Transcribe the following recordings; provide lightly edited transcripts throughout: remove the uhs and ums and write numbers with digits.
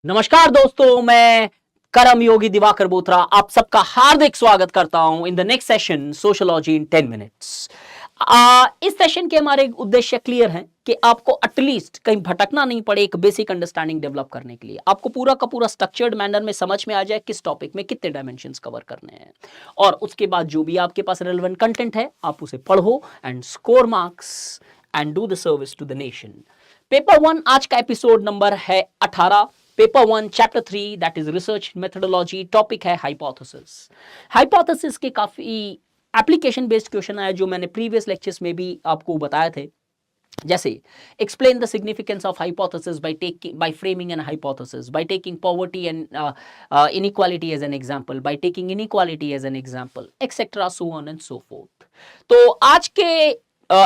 नमस्कार दोस्तों, मैं करम योगी दिवाकर बोथरा आप सबका हार्दिक स्वागत करता हूं in the next session sociology in 10 minutes. इस सेशन के हमारे उद्देश्य क्लियर हैं कि आपको एटलीस्ट कहीं भटकना नहीं पड़े, एक बेसिक अंडरस्टैंडिंग डेवलप करने के लिए आपको पूरा का पूरा स्ट्रक्चर्ड मैनर में समझ में आ जाए किस टॉपिक में कितने डायमेंशंस कवर करने हैं, और उसके बाद जो भी आपके पास रेलेवेंट कंटेंट है आप उसे पढ़ो and score marks and do the service to the nation. Paper 1 आज का एपिसोड नंबर है 18। Paper 1 chapter 3 that is research methodology. Topic है हाइपोथेसिस। हाइपोथेसिस के काफी एप्लीकेशन बेस्ड क्वेश्चन आए जो मैंने प्रीवियस लेक्चर्स में भी आपको बताए थे, जैसे explain the significance of hypothesis by framing an hypothesis, by taking poverty and inequality as an example, by taking inequality as an example, etcetera, so on and so forth. तो आज के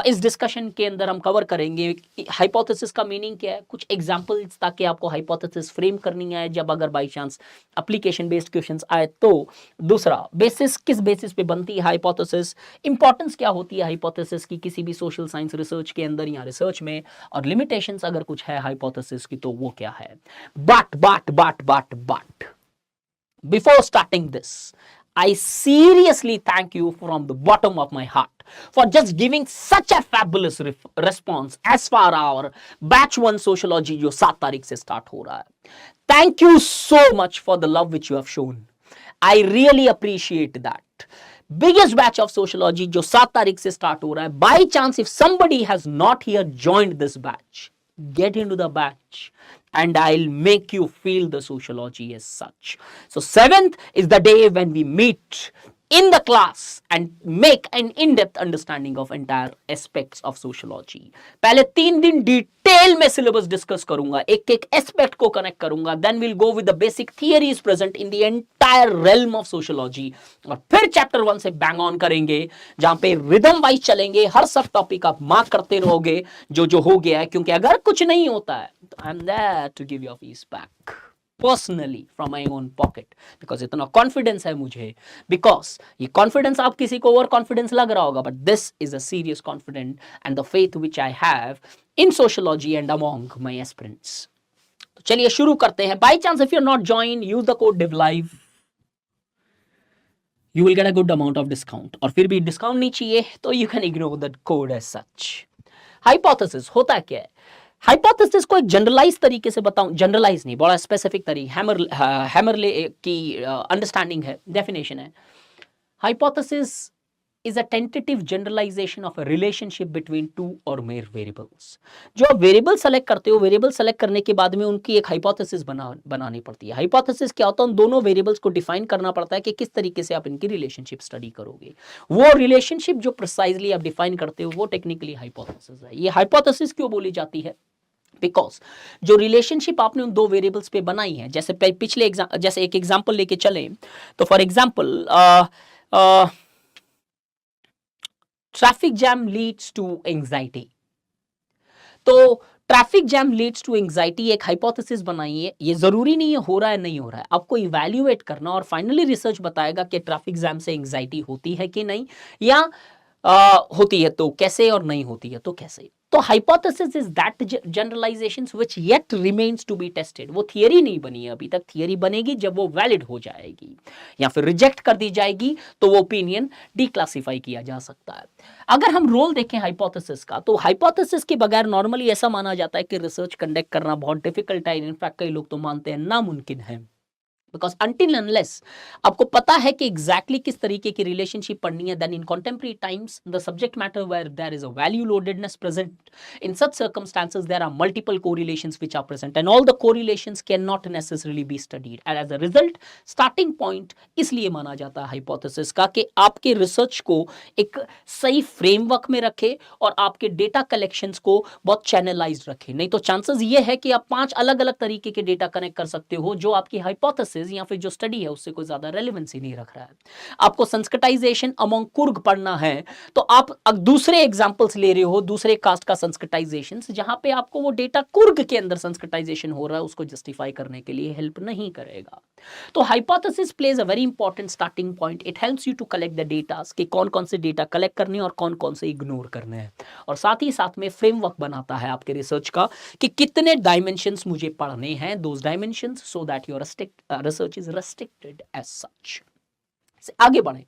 इस डिस्कशन के अंदर हम कवर करेंगे hypothesis का meaning क्या है, कुछ एग्जांपल्स ताकि आपको हाइपोथेसिस फ्रेम करनी आए जब अगर by chance application based questions आए तो। दूसरा, बेसिस, किस बेसिस पे बनती है हाइपोथेसिस, इंपॉर्टेंस क्या होती है हाइपोथेसिस की किसी भी सोशल साइंस रिसर्च के अंदर या रिसर्च में, और लिमिटेशंस अगर कुछ है हाइपोथेसिस की तो वो क्या है। But before starting this, I seriously thank you from the bottom of my heart for just giving such a fabulous response as far our batch 1 sociology जो 7 तारीख से start हो रहा है। Thank you so much for the love which you have shown. I really appreciate that. Biggest batch of sociology जो 7 तारीख से start हो रहा है। By chance if somebody has not here joined this batch, get into the batch and I'll make you feel the sociology as such. So 7th is the day when we meet in the class and make an in-depth understanding of entire aspects of sociology. पहले 3 दिन detail में syllabus discuss करूंगा, एक एक aspect को connect करूंगा, then will go with the basic theories present in the entire realm of sociology, और फिर चैप्टर 1 से बैंग ऑन करेंगे जहां पे रिदम वाइज चलेंगे। हर सब टॉपिक आप मार्क करते रहोगे जो जो हो गया है, क्योंकि अगर कुछ नहीं होता है तो I am there to give your fees back personally from my own pocket, because इतना कॉन्फिडेंस है मुझे। बिकॉज ये कॉन्फिडेंस आप किसी को ओवर कॉन्फिडेंस लग रहा होगा, but this is a serious confidence and the faith which I have in sociology and among my aspirants. तो चलिए शुरू करते हैं। By chance if you are not join, use the code DIVLIVE, you will get a good amount of discount, और फिर भी discount नहीं चाहिए तो you can ignore that code as such. Hypothesis होता क्या है? हाइपोथेसिस को एक जनरलाइज तरीके से बताऊं, जनरलाइज नहीं, बड़ा स्पेसिफिक तरीके, हैमरले की अंडरस्टैंडिंग है, डेफिनेशन है। Hypothesis is a tentative generalization of a relationship between two or more variables. जो आप वेरिएबल सेलेक्ट करते हो, वेरिएबल सेलेक्ट करने के बाद में उनकी एक हाइपोथेसिस बनानी पड़ती है। हाइपोथेसिस क्या होता है? उन दोनों वेरिएबल्स को डिफाइन करना पड़ता है कि किस तरीके से आप इनकी रिलेशनशिप स्टडी करोगे। वो रिलेशनशिप जो प्रिसाइजली आप डिफाइन करते हो वो टेक्निकली हाइपोथेसिस है। ये हाइपोथेसिस क्यों बोली जाती है? बिकॉज जो रिलेशनशिप आपने उन दो वेरिएबल्स पे बनाई है, जैसे पिछले जैसे एक एग्जांपल लेके चले तो for example traffic jam leads to anxiety. तो traffic jam leads to anxiety एक हाइपोथेसिस बनाई है। ये जरूरी नहीं है हो रहा है नहीं हो रहा है, आपको इवैल्यूएट करना और फाइनली रिसर्च बताएगा कि ट्रैफिक जैम से एंजाइटी होती है कि नहीं, या होती है तो कैसे और नहीं होती है तो कैसे। तो hypothesis is that generalization which yet remains to be tested. वो थियरी नहीं बनी है अभी तक, थियरी बनेगी जब वो वैलिड हो जाएगी या फिर रिजेक्ट कर दी जाएगी तो वो ओपिनियन डिक्लासिफाई किया जा सकता है। अगर हम रोल देखें हाइपोथेसिस का, तो हाइपोथेसिस के बगैर नॉर्मली ऐसा माना जाता है कि रिसर्च कंडक्ट करना बहुत डिफिकल्ट है, इनफैक्ट कई लोग तो मानते हैं नामुमकिन है। बिकॉज अनटिल अनलेस आपको पता है कि एग्जैक्टली किस तरीके की रिलेशनशिप पढ़नी है, then in contemporary times the subject matter where there is a value loadedness present, in such circumstances there are multiple correlations which are present and all the correlations can not necessarily be studied, and as a result starting point इसलिए माना जाता है hypothesis का कि आपके research को एक सही फ्रेमवर्क में रखे और आपके डेटा कलेक्शंस को बहुत चैनलाइज्ड रखे। नहीं तो चांसेस ये है कि आप 5 अलग अलग तरीके के डेटा कनेक्ट कर सकते हो जो आपकी हाइपोथेसिस हाइपोथेसिस या फिर जो स्टडी है उससे कोई ज्यादा रेलेवेंसी नहीं रख रहा है। आपको संस्कटाइजेशन अमंग कुर्ग पढ़ना है तो आप दूसरे एग्जांपल्स ले रहे हो, दूसरे कास्ट का संस्कटाइजेशन, जहां पे आपको वो डेटा कुर्ग के अंदर संस्कटाइजेशन हो रहा है उसको जस्टिफाई करने के लिए हेल्प नहीं करेगा। तो hypothesis plays a very important starting point. It helps you to collect the data कि कौन कौन से डेटा कलेक्ट करने और कौन कौन से इग्नोर करने हैं, और साथ ही साथ में फ्रेमवर्क बनाता है आपके रिसर्च का कि कितने डायमेंशंस मुझे पढ़ने हैं, those dimensions, so that your research is restricted as such. आगे बढ़े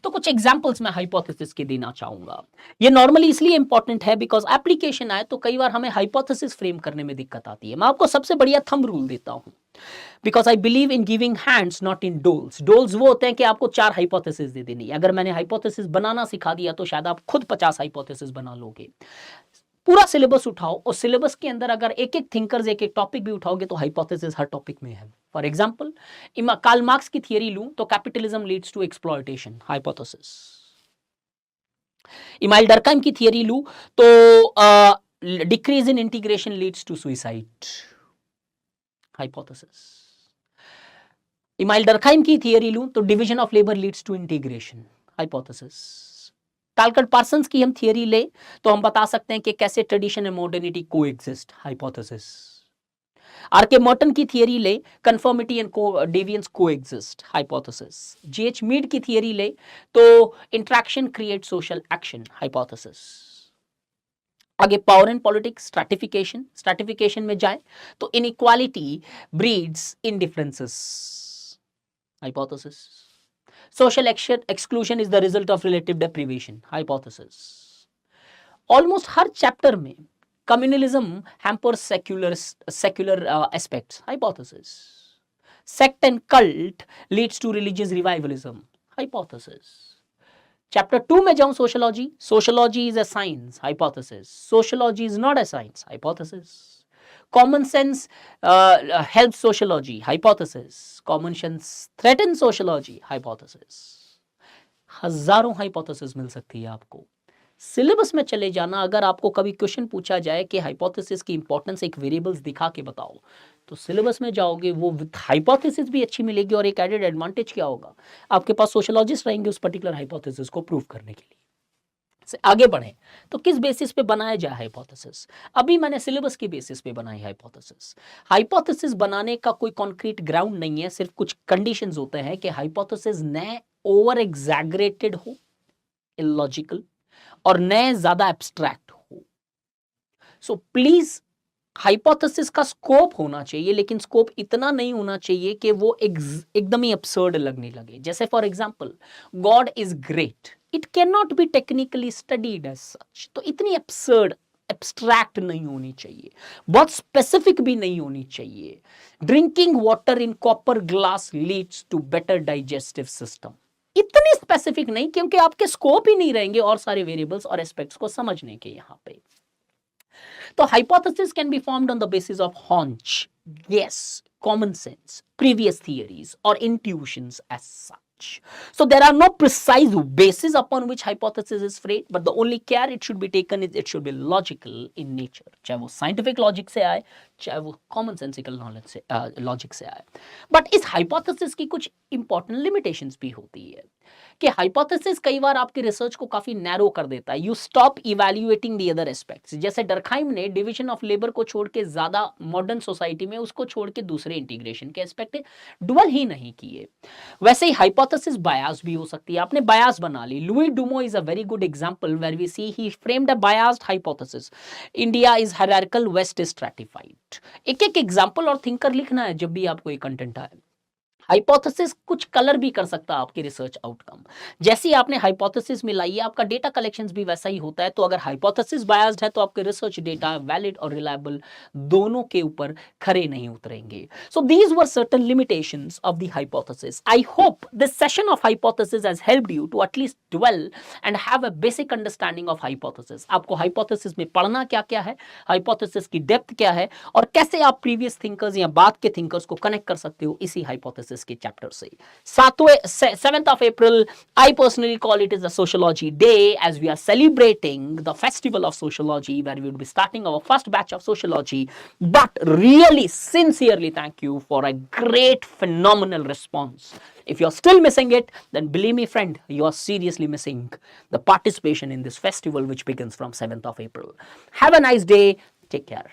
तो कुछ एग्जांपल्स मैं हाइपोथेसिस के देना चाहूंगा। ये नॉर्मली इसलिए इंपॉर्टेंट है बिकॉज एप्लीकेशन आए तो कई बार हमें हाइपोथेसिस फ्रेम करने में दिक्कत आती है। मैं आपको सबसे बढ़िया थंब रूल देता हूं, because I believe in giving hands not in doles. Doles वो होते हैं कि आपको 4 हाइपोथेसिस दे देनी, अगर मैंने हाइपोथेसिस बनाना सिखा दिया तो शायद आप खुद 50 हाइपोथेसिस बना लोगे। पूरा सिलेबस उठाओ और सिलेबस के अंदर अगर एक एक थिंकर्स एक एक टॉपिक भी उठाओगे तो हाइपोथेसिस हर टॉपिक में है। फॉर एग्जांपल कार्ल मार्क्स की थियरी लूं तो capitalism leads to exploitation, hypothesis. Emile Durkheim की थियरी लूं तो decrease in integration leads to suicide, hypothesis. Emile Durkheim की थियरी लूं तो division of labour leads to integration, hypothesis. Talcott Parsons की हम थियरी ले तो हम बता सकते हैं कि कैसे tradition and modernity coexist, hypothesis. R K Merton की थियरी ले, conformity and deviance coexist, hypothesis. G H Mead की थियरी ले तो interaction create social action, hypothesis. आगे power and politics, stratification, stratification में जाए तो inequality breeds indifferences, hypothesis. Social exclusion is the result of relative deprivation, hypothesis. Almost her chapter में communalism hampers secular aspects, hypothesis. Sect and cult leads to religious revivalism, hypothesis. Chapter 2 में जाऊं sociology, sociology is a science, hypothesis. Sociology is not a science, hypothesis. Common sense helps sociology, hypothesis. Common sense threatens sociology, hypothesis. हजारों hypothesis मिल सकती है आपको। Syllabus में चले जाना, अगर आपको कभी क्वेश्चन पूछा जाए कि हाइपोथेसिस की इंपॉर्टेंस एक वेरिएबल्स दिखा के बताओ, तो सिलेबस में जाओगे वो विद हाइपोथेसिस भी अच्छी मिलेगी, और एक एडेड एडवांटेज क्या होगा, आपके पास सोशियोलॉजिस्ट रहेंगे उस पर्टिकुलर हाइपोथेसिस को प्रूव करने के लिए। से आगे बढ़े तो किस बेसिस पे बनाया जाए हाइपोथेसिस। अभी मैंने सिलेबस के बेसिस पे बनाई हाइपोथेसिस। हाइपोथेसिस बनाने का कोई कॉन्क्रीट ग्राउंड नहीं है, सिर्फ कुछ कंडीशंस होते हैं कि हाइपोथेसिस न ओवर एग्जैगरेटेड हो, इलॉजिकल, और न ज्यादा एब्स्ट्रैक्ट हो। सो प्लीज हाइपोथेसिस का स्कोप होना चाहिए, लेकिन स्कोप इतना नहीं होना चाहिए कि वो एकदम ही absurd लगने लगे। जैसे for example God is great, it cannot be technically studied as such. तो इतनी absurd एब्स्ट्रैक्ट नहीं होनी चाहिए, बहुत स्पेसिफिक भी नहीं होनी चाहिए। Drinking water in copper glass leads to better digestive system, इतनी स्पेसिफिक नहीं, क्योंकि आपके स्कोप ही नहीं रहेंगे और सारे वेरिएबल्स और एस्पेक्ट्स को समझने के यहां पे। So hypothesis can be formed on the basis of hunch, guess, common sense, previous theories, or intuitions as such. So there are no precise bases upon which hypothesis is framed, but the only care it should be taken is it should be logical in nature. चाहे वो scientific logic से आए, चाहे वो common sensical knowledge से logic से आए। But इस hypothesis की कुछ important limitations भी होती है कि हाइपोथेसिस कई बार आपके रिसर्च को काफी नैरो कर देता है। You stop evaluating the other aspects. जैसे डर्कहाइम ने डिवीजन ऑफ लेबर को छोड़ के ज्यादा मॉडर्न सोसाइटी में उसको छोड़ के दूसरे इंटीग्रेशन के एस्पेक्ट डुअल ही नहीं किए। वैसे ही हाइपोथेसिस बायस भी हो सकती है, आपने बायस बना ली। Louis Dumont is a very good example where we see he framed a biased hypothesis, India is hierarchical, West is stratified. एक एक एग्जांपल और थिंकर लिखना है जब भी आपको ये कंटेंट आए। हाइपोथेसिस कुछ कलर भी कर सकता है आपके रिसर्च आउटकम। जैसे ही आपने हाइपोथेसिस मिलाई है, आपका डेटा कलेक्शंस भी वैसा ही होता है। तो अगर हाइपोथेसिस बायस्ड है तो आपके रिसर्च डेटा वैलिड और रिलायबल दोनों के ऊपर खरे नहीं उतरेंगे। So these were certain limitations of the hypothesis. I hope this session of hypothesis has helped you to at least dwell and have a basic understanding of hypothesis. आपको hypothesis में पढ़ना क्या क्या है, हाइपोथेसिस की डेप्थ क्या है, और कैसे आप प्रीवियस थिंकर्स या बाद के थिंकर्स को कनेक्ट कर सकते हो इसी हाइपोथेसिस एनालिसिस के चैप्टर से। 7th of April, I personally call it as a Sociology Day, as we are celebrating the festival of sociology, where we will be starting our first batch of sociology. But really, sincerely, thank you for a great, phenomenal response. If you're still missing it, then believe me, friend, you are seriously missing the participation in this festival, which begins from 7th of April. Have a nice day. Take care.